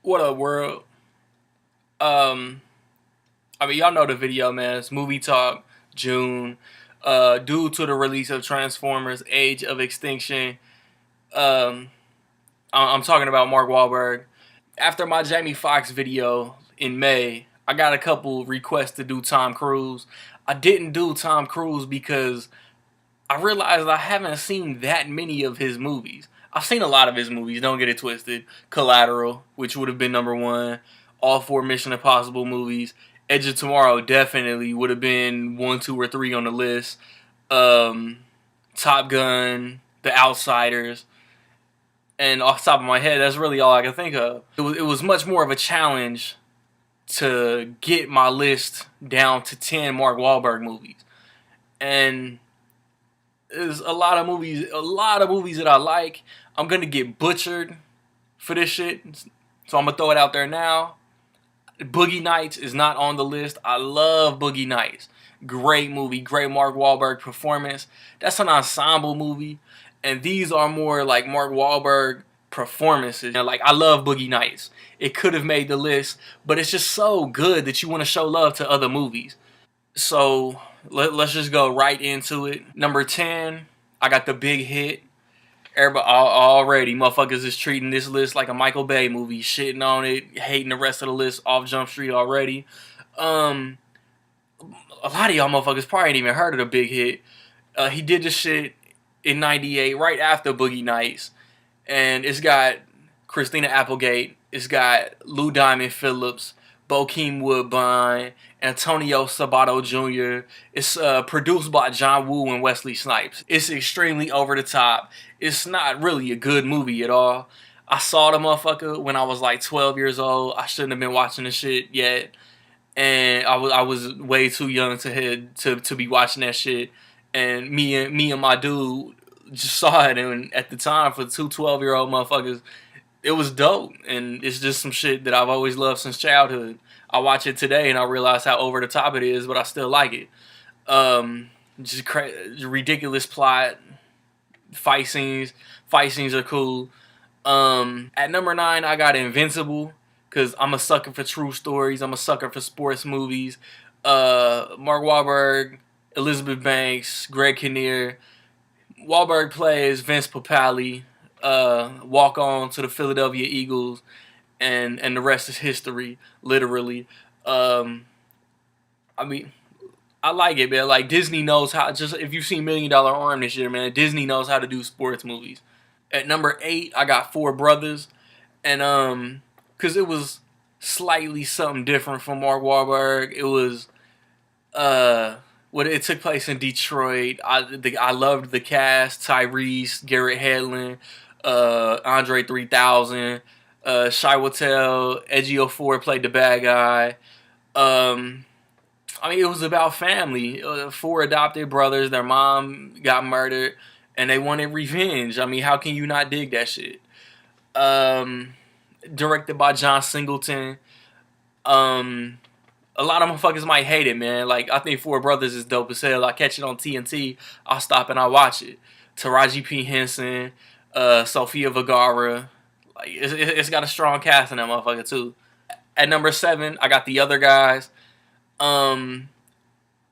What up, world? Um, y'all know the video, man. It's movie talk, June. Due to the release of Transformers: Age of Extinction, um, I'm talking about Mark Wahlberg. After my Jamie Foxx video in May, I got a couple requests to do Tom Cruise. I didn't do Tom Cruise because I realized I haven't seen that many of his movies. I've seen a lot of his movies, don't get it twisted. Collateral, which would have been number one. All four Mission Impossible movies. Edge of Tomorrow definitely would have been one, two, or three on the list. Um, Top Gun, The Outsiders, and off the top of my head, that's really all I can think of. It was much more of a challenge to get my list down to 10 Mark Wahlberg movies. And there's a lot of movies that I like. I'm gonna get butchered for this shit, so I'm gonna throw it out there now. Boogie Nights is not on the list. I love Boogie Nights. Great movie, great Mark Wahlberg performance. That's an ensemble movie, and these are more like Mark Wahlberg performances. Like I love Boogie Nights. It could have made the list, but it's just so good that you want to show love to other movies. So let's just go right into it. Number 10, I got The Big Hit. Everybody already, motherfuckers is treating this list like a Michael Bay movie, shitting on it, hating the rest of the list off Jump Street already. Um, a lot of y'all motherfuckers probably ain't even heard of The Big Hit. He did this shit in '98, right after Boogie Nights, and it's got Christina Applegate, it's got Lou Diamond Phillips, Bokeem Woodbine, Antonio Sabato Jr. It's produced by John Woo and Wesley Snipes. It's extremely over the top. It's not really a good movie at all. I saw the motherfucker when I was like 12 years old. I shouldn't have been watching the shit yet, and I was way too young to be watching that shit. And me and my dude just saw it, and at the time for two 12-year-old motherfuckers, it was dope, and it's just some shit that I've always loved since childhood. I watch it today and I realize how over the top it is, but I still like it. Um, ridiculous plot, fight scenes. Fight scenes are cool. At number 9, I got Invincible because I'm a sucker for true stories. I'm a sucker for sports movies. Mark Wahlberg, Elizabeth Banks, Greg Kinnear. Wahlberg plays Vince Papale, walk on to the Philadelphia Eagles, and the rest is history, literally. Um, I mean, I like it, man. Like Disney knows how. Just if you've seen Million Dollar Arm this year, man, Disney knows how to do sports movies. At number 8, I got Four Brothers, and cause it was slightly something different from Mark Wahlberg. It was what it took place in Detroit. I loved the cast: Tyrese, Garrett Hedlund, Andre 3000, Shai Watel, Edgy 04 played the bad guy. Um, it was about family. Four adopted brothers. Their mom got murdered, and they wanted revenge. How can you not dig that shit? Um, Directed by John Singleton. Um, a lot of motherfuckers might hate it, man. Like I think Four Brothers is dope as hell. I catch it on TNT. I'll stop and I watch it. Taraji P Henson, Sofia Vergara. Like it's got a strong cast in that motherfucker too. At number 7, I got The Other Guys. Um,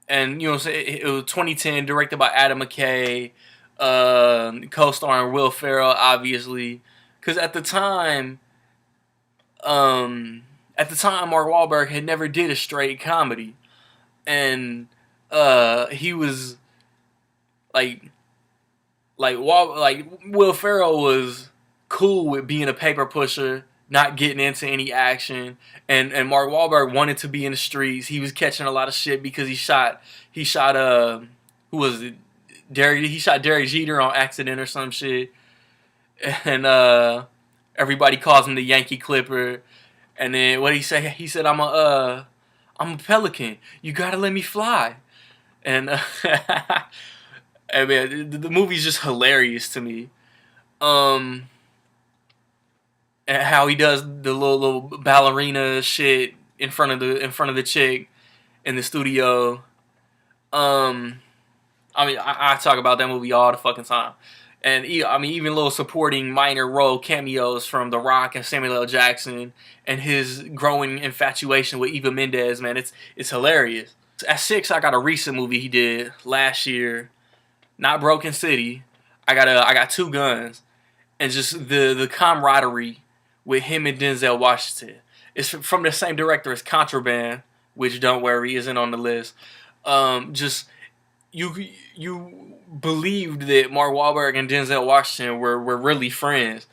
and you know what I'm saying? It was 2010, directed by Adam McKay, co-starring Will Ferrell, obviously. Because um, at the time, Mark Wahlberg had never did a straight comedy, and he was like like Will Ferrell was cool with being a paper pusher, not getting into any action, and Mark Wahlberg wanted to be in the streets. He was catching a lot of shit because he shot who was it? He shot Derek Jeter on accident or some shit, and everybody calls him the Yankee Clipper. And then what he say? He said, I'm a pelican. You gotta let me fly." And I mean, the movie's just hilarious to me. Um, and how he does the little ballerina shit in front of the chick in the studio. Um, I talk about that movie all the fucking time. And I mean, even little supporting minor role cameos from The Rock and Samuel L. Jackson, and his growing infatuation with Eva Mendes, man, it's hilarious. At 6, I got a recent movie he did last year, not Broken City. I got Two Guns, and just the camaraderie with him and Denzel Washington. It's from the same director as Contraband, which, don't worry, isn't on the list. Just you believed that Mark Wahlberg and Denzel Washington were really friends,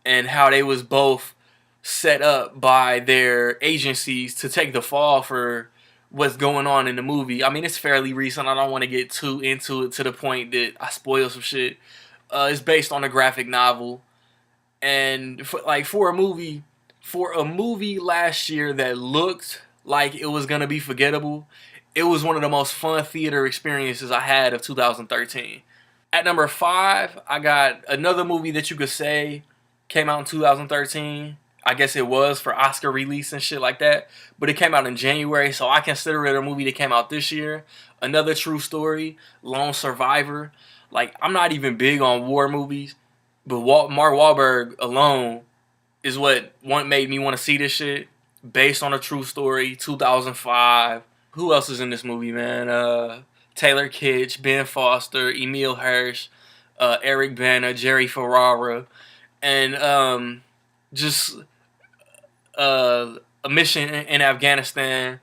and how they was both set up by their agencies to take the fall for what's going on in the movie. I mean, it's fairly recent. I don't want to get too into it to the point that I spoil some shit. It's based on a graphic novel, and for a movie last year that looked like it was gonna be forgettable, it was one of the most fun theater experiences I had of 2013. At number 5, I got another movie that you could say came out in 2013. I guess it was for Oscar release and shit like that, but it came out in January, so I consider it a movie that came out this year. Another true story, Lone Survivor. Like, I'm not even big on war movies, but Mark Wahlberg alone is what made me want to see this shit. Based on a true story, 2005. Who else is in this movie, man? Taylor Kitsch, Ben Foster, Emil Hirsch, Eric Bana, Jerry Ferrara, and just a mission in Afghanistan.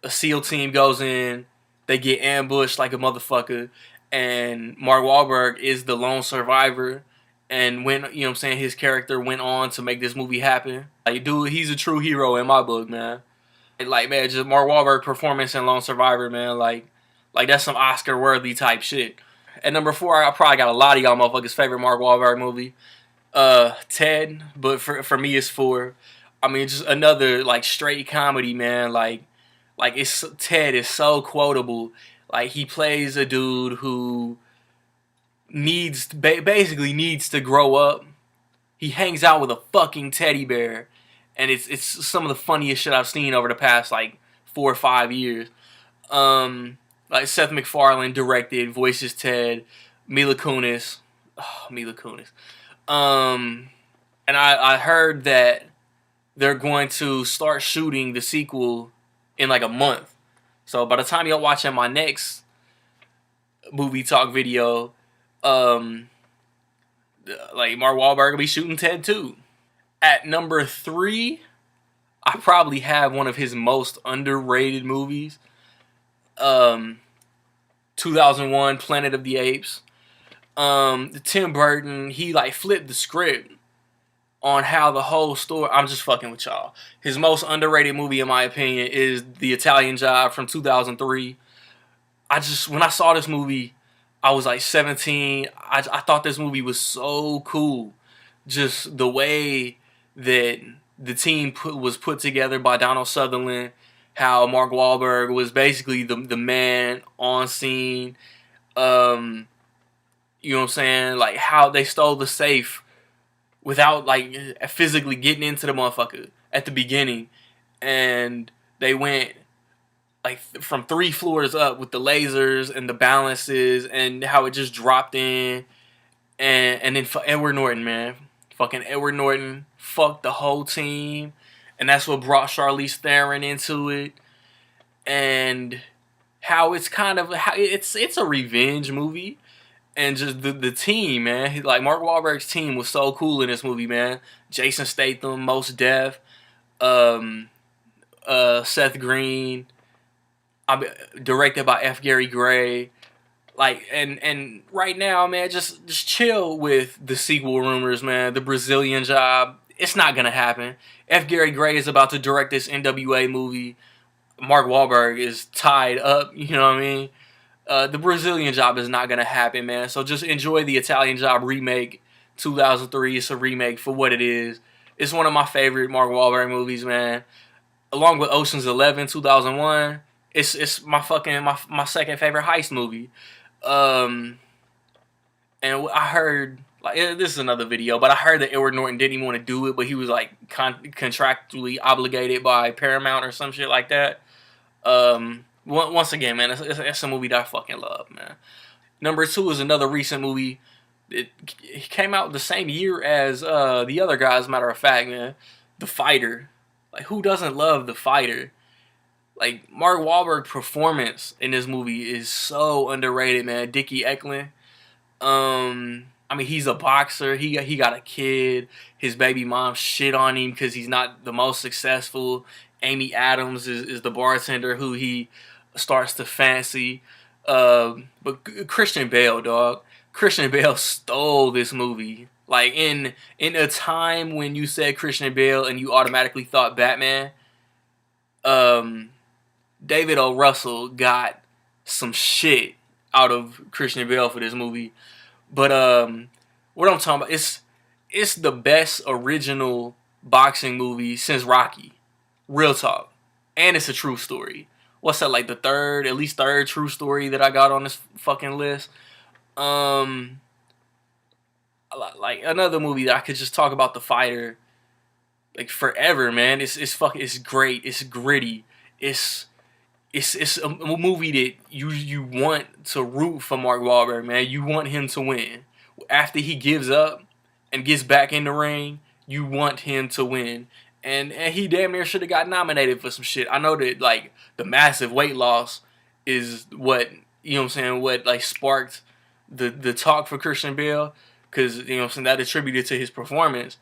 A SEAL team goes in, they get ambushed like a motherfucker, and Mark Wahlberg is the lone survivor. And when, you know what I'm saying, his character went on to make this movie happen. Like, dude, he's a true hero in my book, man. Like, man, just Mark Wahlberg performance in Lone Survivor, man. Like that's some Oscar-worthy type shit. At number 4, I probably got a lot of y'all motherfuckers' favorite Mark Wahlberg movie. Ted, but for me it's 4. I mean, just another, like, straight comedy, man. Like Ted is so quotable. Like, he plays a dude who basically needs to grow up. He hangs out with a fucking teddy bear, and it's some of the funniest shit I've seen over the past, like, 4 or 5 years. Like, Seth MacFarlane directed, voices Ted, Mila Kunis. Oh, Mila Kunis. And I heard that they're going to start shooting the sequel in like a month. So by the time y'all watching my next movie talk video, like, Mark Wahlberg will be shooting Ted 2. At number 3, I probably have one of his most underrated movies. 2001, Planet of the Apes. Tim Burton, he, like, flipped the script on how the whole story. I'm just fucking with y'all. His most underrated movie, in my opinion, is The Italian Job from 2003. When I saw this movie, I was like 17. I thought this movie was so cool. Just the way that the team was put together by Donald Sutherland, how Mark Wahlberg was basically the man on scene. You know what I'm saying? Like, how they stole the safe without, like, physically getting into the motherfucker at the beginning. And they went, like, from 3 floors up with the lasers and the balances, and how it just dropped in. And then Edward Norton, man. Fucking Edward Norton fucked the whole team. And that's what brought Charlize Theron into it. And how it's kind of, it's a revenge movie. And just the team, man. Like, Mark Wahlberg's team was so cool in this movie, man. Jason Statham, Mos Def, Seth Green. Directed by F. Gary Gray. Like, and right now, man, just chill with the sequel rumors, man. The Brazilian Job, it's not gonna happen. F. Gary Gray is about to direct this NWA movie. Mark Wahlberg is tied up, you know what I mean? The Brazilian Job is not gonna happen, man. So just enjoy the Italian Job remake, 2003. It's a remake for what it is. It's one of my favorite Mark Wahlberg movies, man. Along with Ocean's 11, 2001. It's my second favorite heist movie. And I heard, like, this is another video, but I heard that Edward Norton didn't even want to do it, but he was, like, contractually obligated by Paramount or some shit like that. Once again, man, it's a movie that I fucking love, man. Number 2 is another recent movie, it came out the same year as the other guy. As a matter of fact, man, The Fighter. Like, who doesn't love The Fighter? Like, Mark Wahlberg performance in this movie is so underrated, man. Dickie Eklund. I mean, he's a boxer. He got a kid. His baby mom shit on him because he's not the most successful. Amy Adams is the bartender who he starts to fancy. But Christian Bale, dog. Christian Bale stole this movie. Like, in a time when you said Christian Bale and you automatically thought Batman, um, David O. Russell got some shit out of Christian Bale for this movie. But what I'm talking about, it's the best original boxing movie since Rocky. Real talk. And it's a true story. What's that, like the third, at least third true story that I got on this fucking list? Um like another movie that I could just talk about, The Fighter, like forever, man. It's great. It's gritty. It's it's a movie that you want to root for Mark Wahlberg, man. You want him to win. After he gives up and gets back in the ring, you want him to win. And he damn near should have got nominated for some shit. I know that, like, the massive weight loss is what, you know what I'm saying, what, like, sparked the talk for Christian Bale, because, you know what I'm saying, that attributed to his performance.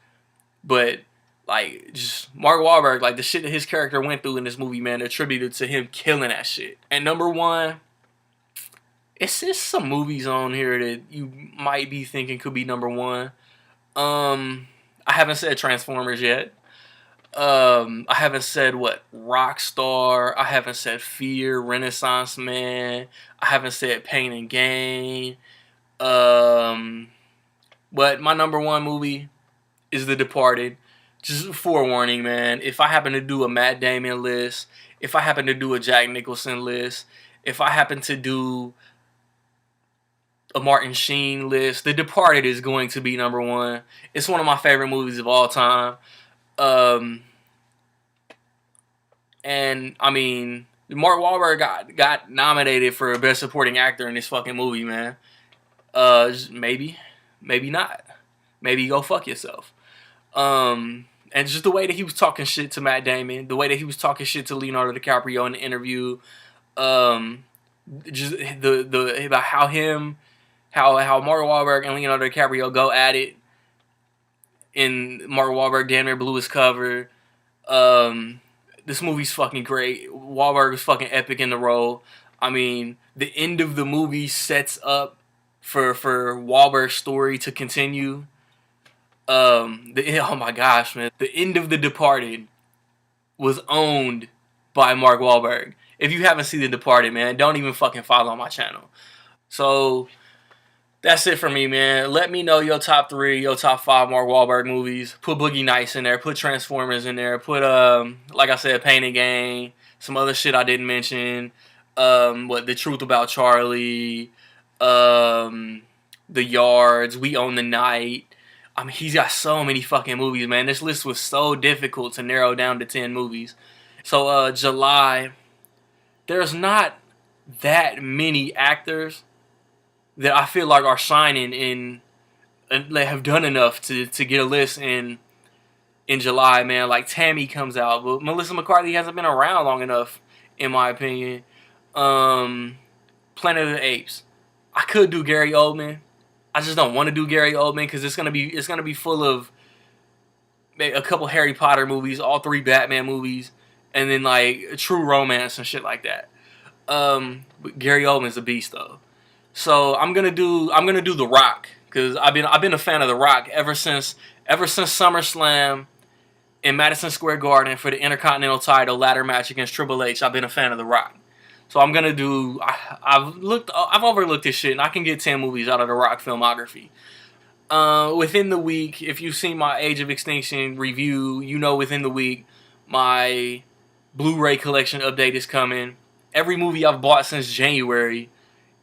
But, like, just Mark Wahlberg, like, the shit that his character went through in this movie, man, attributed to him killing that shit. And number one, it's just some movies on here that you might be thinking could be number one. I haven't said Transformers yet. I haven't said Rockstar. I haven't said Fear, Renaissance Man. I haven't said Pain and Gain. But my number one movie is The Departed. Just forewarning, man. If I happen to do a Matt Damon list, if I happen to do a Jack Nicholson list, if I happen to do a Martin Sheen list, The Departed is going to be number one. It's one of my favorite movies of all time. And I mean, Mark Wahlberg got nominated for Best Supporting Actor in this fucking movie, man. Maybe not. Maybe go fuck yourself. And just the way that he was talking shit to Matt Damon, the way that he was talking shit to Leonardo DiCaprio in the interview, just the about how Mark Wahlberg and Leonardo DiCaprio go at it, and Mark Wahlberg damn near blew his cover. This movie's fucking great. Wahlberg was fucking epic in the role. I mean, the end of the movie sets up for Wahlberg's story to continue. Oh my gosh, man. The end of The Departed was owned by Mark Wahlberg. If you haven't seen The Departed, man, don't even fucking follow my channel. So that's it for me, man. Let me know your top 3, your top 5 Mark Wahlberg movies. Put Boogie Nights in there. Put Transformers in there. Put, like I said, Pain and Gain. Some other shit I didn't mention. The Truth About Charlie. The Yards. We Own the Night. I mean, he's got so many fucking movies, man. This list was so difficult to narrow down to 10 movies. So, July, there's not that many actors that I feel like are shining in, and they have done enough to get a list in July, man. Like, Tammy comes out, but Melissa McCarthy hasn't been around long enough, in my opinion. Planet of the Apes. I could do Gary Oldman. I just don't want to do Gary Oldman because it's gonna be full of a couple Harry Potter movies, all 3 Batman movies, and then like true romance and shit like that. But Gary Oldman's a beast though. So I'm gonna do The Rock because I've been a fan of The Rock ever since SummerSlam in Madison Square Garden for the Intercontinental title ladder match against Triple H. I've been a fan of The Rock. So I'm gonna do. I've overlooked this shit, and I can get 10 movies out of The Rock filmography. Within the week, if you've seen my Age of Extinction review, you know within the week my Blu-ray collection update is coming. Every movie I've bought since January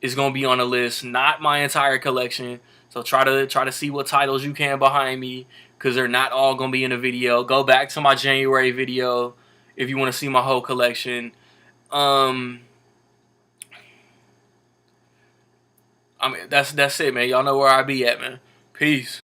is gonna be on the list, not my entire collection. So try to see what titles you can behind me, because they're not all gonna be in the video. Go back to my January video if you want to see my whole collection. I mean, that's it, man. Y'all know where I be at, man. Peace.